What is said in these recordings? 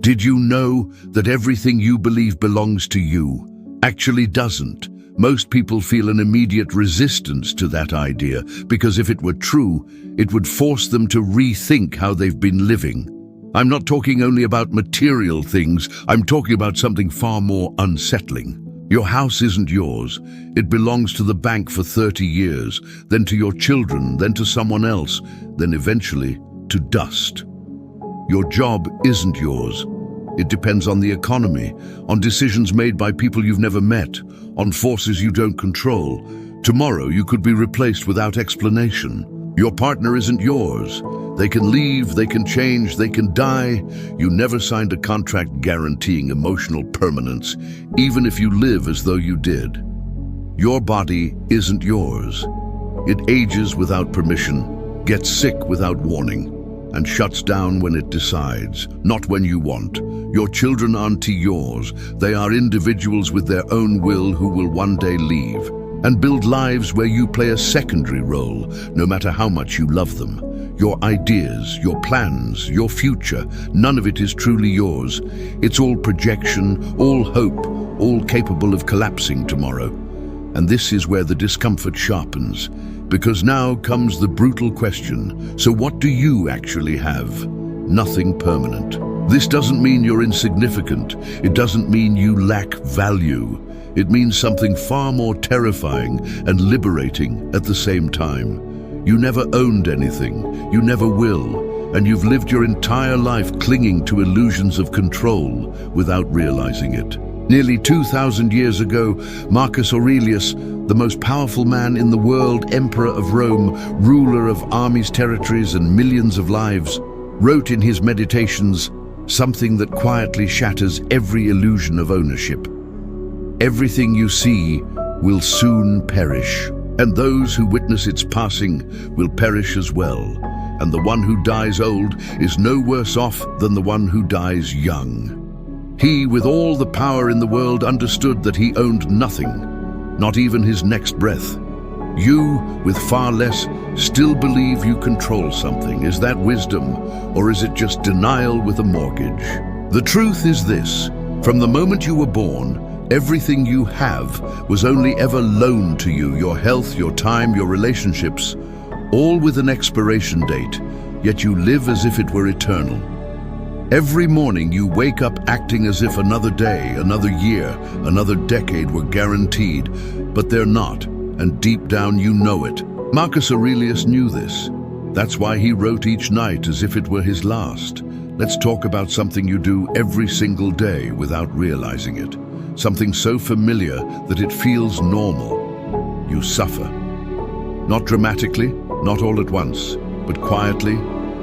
Did you know that everything you believe belongs to you actually doesn't? Most people feel an immediate resistance to that idea because if it were true, it would force them to rethink how they've been living. I'm not talking only about material things, I'm talking about something far more unsettling. Your house isn't yours. It belongs to the bank for 30 years, then to your children, then to someone else, then eventually to dust. Your job isn't yours. It depends on the economy, on decisions made by people you've never met, on forces you don't control. Tomorrow you could be replaced without explanation. Your partner isn't yours. They can leave, they can change, they can die. You never signed a contract guaranteeing emotional permanence, even if you live as though you did. Your body isn't yours. It ages without permission, gets sick without warning, and shuts down when it decides, not when you want. Your children aren't yours. They are individuals with their own will who will one day leave and build lives where you play a secondary role, no matter how much you love them. Your ideas, your plans, your future, none of it is truly yours. It's all projection, all hope, all capable of collapsing tomorrow. And this is where the discomfort sharpens, because now comes the brutal question, so what do you actually have? Nothing permanent. This doesn't mean you're insignificant. It doesn't mean you lack value. It means something far more terrifying and liberating at the same time. You never owned anything, you never will, and you've lived your entire life clinging to illusions of control without realizing it. Nearly 2,000 years ago, Marcus Aurelius, the most powerful man in the world, emperor of Rome, ruler of armies, territories, and millions of lives, wrote in his Meditations something that quietly shatters every illusion of ownership. Everything you see will soon perish, and those who witness its passing will perish as well. And the one who dies old is no worse off than the one who dies young. He, with all the power in the world, understood that he owned nothing, not even his next breath. You, with far less, still believe you control something. Is that wisdom, or is it just denial with a mortgage? The truth is this: from the moment you were born, everything you have was only ever loaned to you, your health, your time, your relationships, all with an expiration date, yet you live as if it were eternal. Every morning you wake up acting as if another day, another year, another decade were guaranteed, but they're not, and deep down you know it. Marcus Aurelius knew this. That's why he wrote each night as if it were his last. Let's talk about something you do every single day without realizing it. Something so familiar that it feels normal. You suffer. Not dramatically, not all at once, but quietly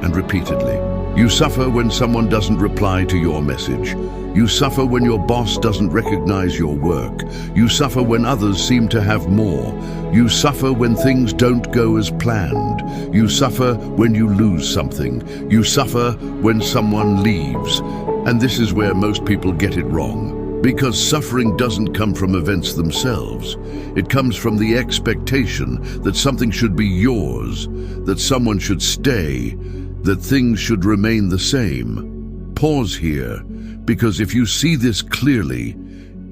and repeatedly. You suffer when someone doesn't reply to your message. You suffer when your boss doesn't recognize your work. You suffer when others seem to have more. You suffer when things don't go as planned. You suffer when you lose something. You suffer when someone leaves. And this is where most people get it wrong. Because suffering doesn't come from events themselves. It comes from the expectation that something should be yours, that someone should stay, that things should remain the same. Pause here, because if you see this clearly,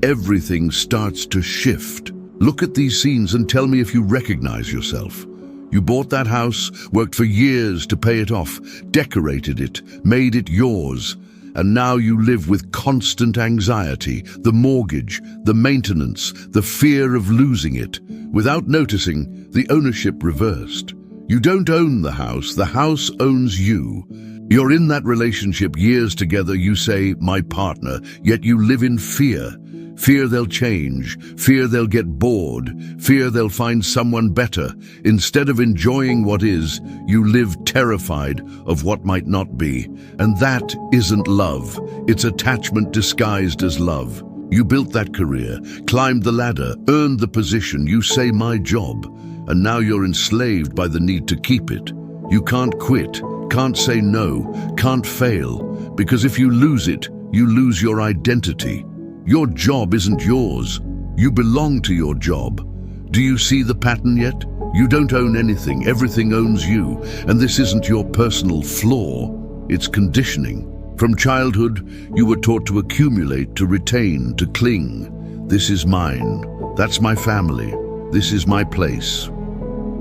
everything starts to shift. Look at these scenes and tell me if you recognize yourself. You bought that house, worked for years to pay it off, decorated it, made it yours, and now you live with constant anxiety, the mortgage, the maintenance, the fear of losing it. Without noticing, the ownership reversed. You don't own the house owns you. You're in that relationship years together, you say, my partner, yet you live in fear. Fear they'll change, fear they'll get bored, fear they'll find someone better. Instead of enjoying what is, you live terrified of what might not be. And that isn't love, it's attachment disguised as love. You built that career, climbed the ladder, earned the position, you say my job, and now you're enslaved by the need to keep it. You can't quit, can't say no, can't fail, because if you lose it, you lose your identity. Your job isn't yours. You belong to your job. Do you see the pattern yet? You don't own anything, everything owns you, and this isn't your personal flaw, it's conditioning. From childhood, you were taught to accumulate, to retain, to cling. This is mine. That's my family. This is my place.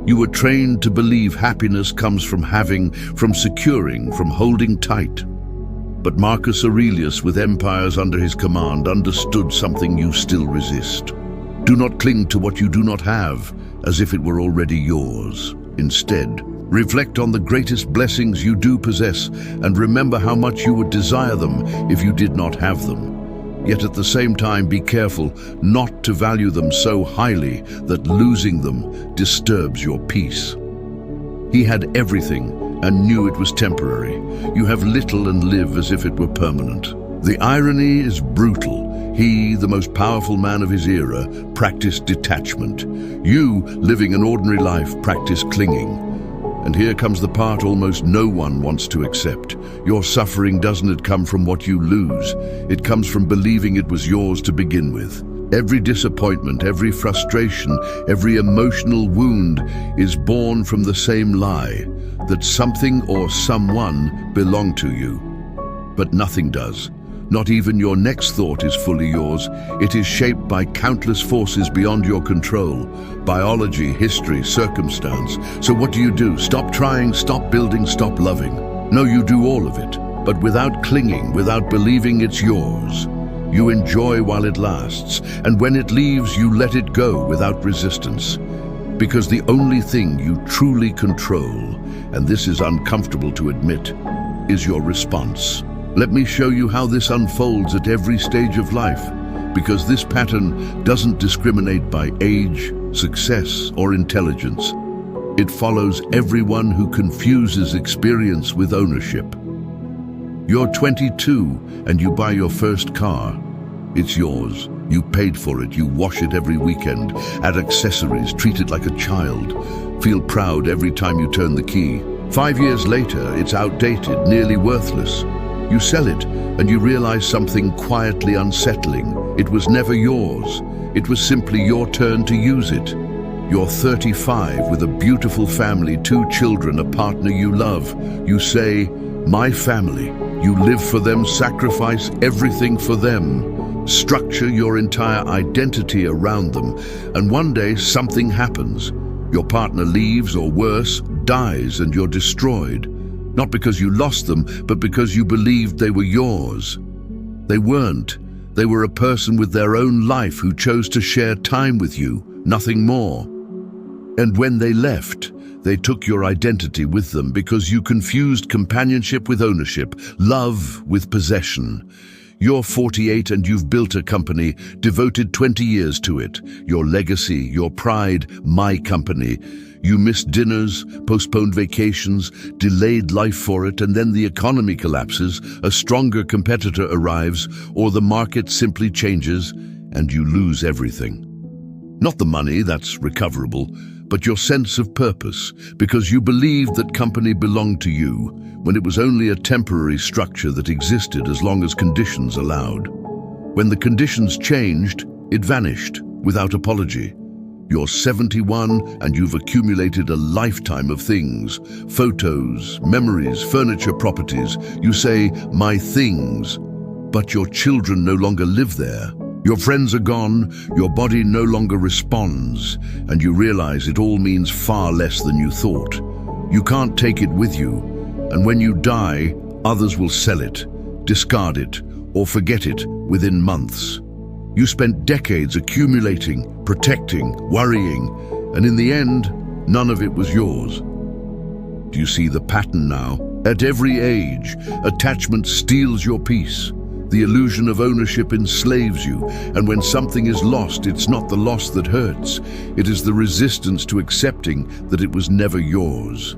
You were trained to believe happiness comes from having, from securing, from holding tight. But Marcus Aurelius, with empires under his command, understood something you still resist. Do not cling to what you do not have, as if it were already yours. Instead, reflect on the greatest blessings you do possess, and remember how much you would desire them if you did not have them. Yet at the same time, be careful not to value them so highly that losing them disturbs your peace. He had everything and knew it was temporary. You have little and live as if it were permanent. The irony is brutal. He, the most powerful man of his era, practiced detachment. You, living an ordinary life, practiced clinging. And here comes the part almost no one wants to accept. Your suffering doesn't come from what you lose. It comes from believing it was yours to begin with. Every disappointment, every frustration, every emotional wound is born from the same lie, that something or someone belonged to you. But nothing does. Not even your next thought is fully yours. It is shaped by countless forces beyond your control. Biology, history, circumstance. So what do? Stop trying, stop building, stop loving. No, you do all of it, but without clinging, without believing it's yours. You enjoy while it lasts, and when it leaves, you let it go without resistance. Because the only thing you truly control, and this is uncomfortable to admit, is your response. Let me show you how this unfolds at every stage of life, because this pattern doesn't discriminate by age, success, or intelligence. It follows everyone who confuses experience with ownership. You're 22 and you buy your first car. It's yours. You paid for it. You wash it every weekend, add accessories, treat it like a child. Feel proud every time you turn the key. 5 years later, it's outdated, nearly worthless. You sell it, and you realize something quietly unsettling. It was never yours. It was simply your turn to use it. You're 35 with a beautiful family, 2 children, a partner you love. You say, my family. You live for them, sacrifice everything for them. Structure your entire identity around them. And one day, something happens. Your partner leaves, or worse, dies, and you're destroyed. Not because you lost them, but because you believed they were yours. They weren't. They were a person with their own life who chose to share time with you, nothing more. And when they left, they took your identity with them because you confused companionship with ownership, love with possession. You're 48 and you've built a company, devoted 20 years to it. Your legacy, your pride, my company. You missed dinners, postponed vacations, delayed life for it, and then the economy collapses, a stronger competitor arrives, or the market simply changes, and you lose everything. Not the money, that's recoverable, but your sense of purpose, because you believed that company belonged to you, when it was only a temporary structure that existed as long as conditions allowed. When the conditions changed, it vanished, without apology. You're 71 and you've accumulated a lifetime of things, photos, memories, furniture, properties. You say, my things, but your children no longer live there. Your friends are gone, your body no longer responds, and you realize it all means far less than you thought. You can't take it with you, and when you die, others will sell it, discard it, or forget it within months. You spent decades accumulating, protecting, worrying, and in the end, none of it was yours. Do you see the pattern now? At every age, attachment steals your peace. The illusion of ownership enslaves you, and when something is lost, it's not the loss that hurts. It is the resistance to accepting that it was never yours.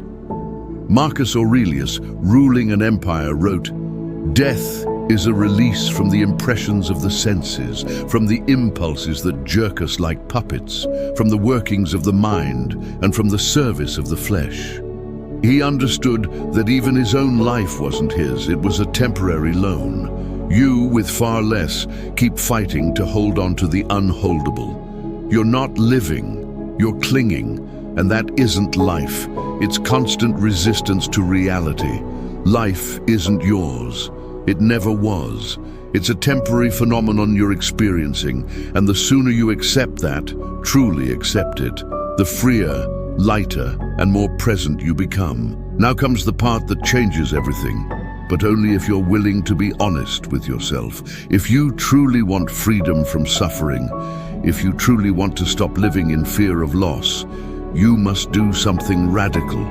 Marcus Aurelius, ruling an empire, wrote, "Death is a release from the impressions of the senses, from the impulses that jerk us like puppets, from the workings of the mind, and from the service of the flesh." He understood that even his own life wasn't his, it was a temporary loan. You, with far less, keep fighting to hold on to the unholdable. You're not living, you're clinging, and that isn't life. It's constant resistance to reality. Life isn't yours. It never was. It's a temporary phenomenon you're experiencing, and the sooner you accept that, truly accept it, the freer, lighter, and more present you become. Now comes the part that changes everything, but only if you're willing to be honest with yourself. If you truly want freedom from suffering, if you truly want to stop living in fear of loss, you must do something radical,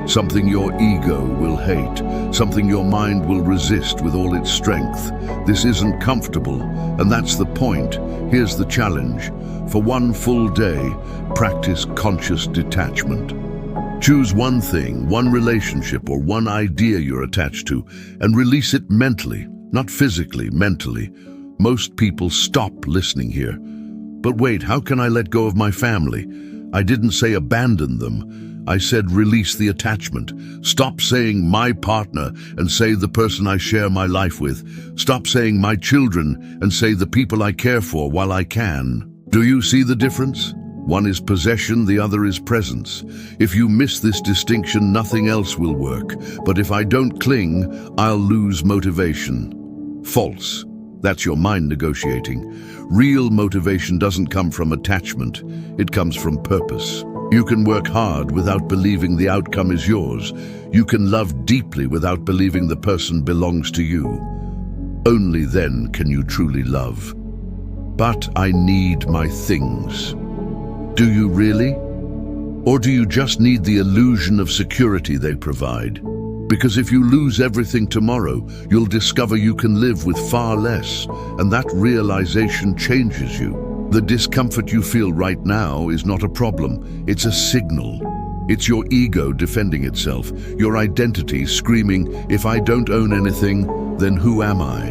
something your ego will hate, something your mind will resist with all its strength. This isn't comfortable, and that's the point. Here's the challenge. For one full day, practice conscious detachment. Choose one thing, one relationship, or one idea you're attached to, and release it mentally, not physically, mentally. Most people stop listening here. But wait, how can I let go of my family? I didn't say abandon them. I said release the attachment. Stop saying my partner and say the person I share my life with. Stop saying my children and say the people I care for while I can. Do you see the difference? One is possession, the other is presence. If you miss this distinction, nothing else will work. But if I don't cling, I'll lose motivation. False. That's your mind negotiating. Real motivation doesn't come from attachment. It comes from purpose. You can work hard without believing the outcome is yours. You can love deeply without believing the person belongs to you. Only then can you truly love. But I need my things. Do you really? Or do you just need the illusion of security they provide? Because if you lose everything tomorrow, you'll discover you can live with far less, and that realization changes you. The discomfort you feel right now is not a problem, it's a signal. It's your ego defending itself, your identity screaming, if I don't own anything, then who am I?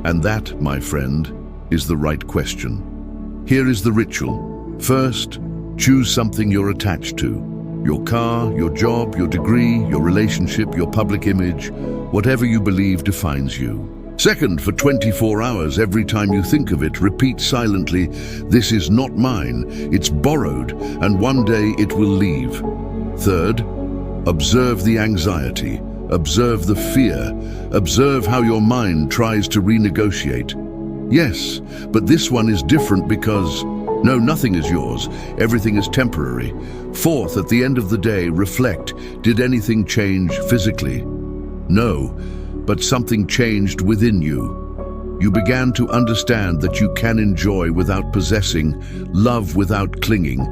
And that, my friend, is the right question. Here is the ritual. First, choose something you're attached to. Your car, your job, your degree, your relationship, your public image, whatever you believe defines you. Second, for 24 hours, every time you think of it, repeat silently, this is not mine, it's borrowed, and one day it will leave. Third, observe the anxiety, observe the fear, observe how your mind tries to renegotiate. Yes, but this one is different because no, nothing is yours. Everything is temporary. Fourth, at the end of the day, reflect. Did anything change physically? No, but something changed within you. You began to understand that you can enjoy without possessing, love without clinging,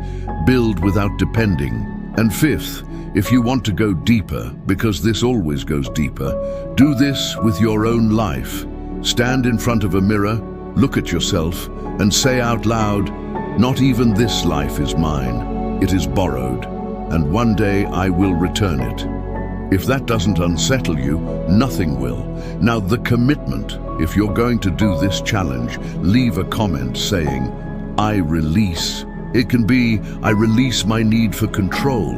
build without depending. And fifth, if you want to go deeper, because this always goes deeper, do this with your own life. Stand in front of a mirror, look at yourself, and say out loud, not even this life is mine. It is borrowed, and one day I will return it. If that doesn't unsettle you, nothing will. Now the commitment, if you're going to do this challenge, leave a comment saying, I release. It can be, I release my need for control.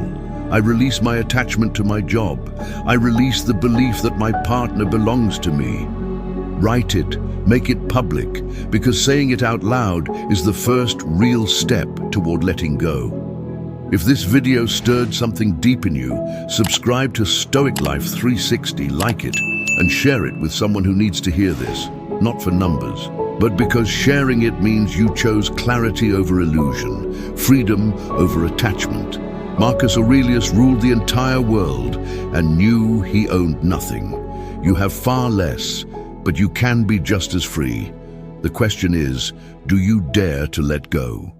I release my attachment to my job. I release the belief that my partner belongs to me. Write it, make it public, because saying it out loud is the first real step toward letting go. If this video stirred something deep in you, subscribe to Stoic Life 360, like it, and share it with someone who needs to hear this, not for numbers, but because sharing it means you chose clarity over illusion, freedom over attachment. Marcus Aurelius ruled the entire world and knew he owned nothing. You have far less, but you can be just as free. The question is, do you dare to let go?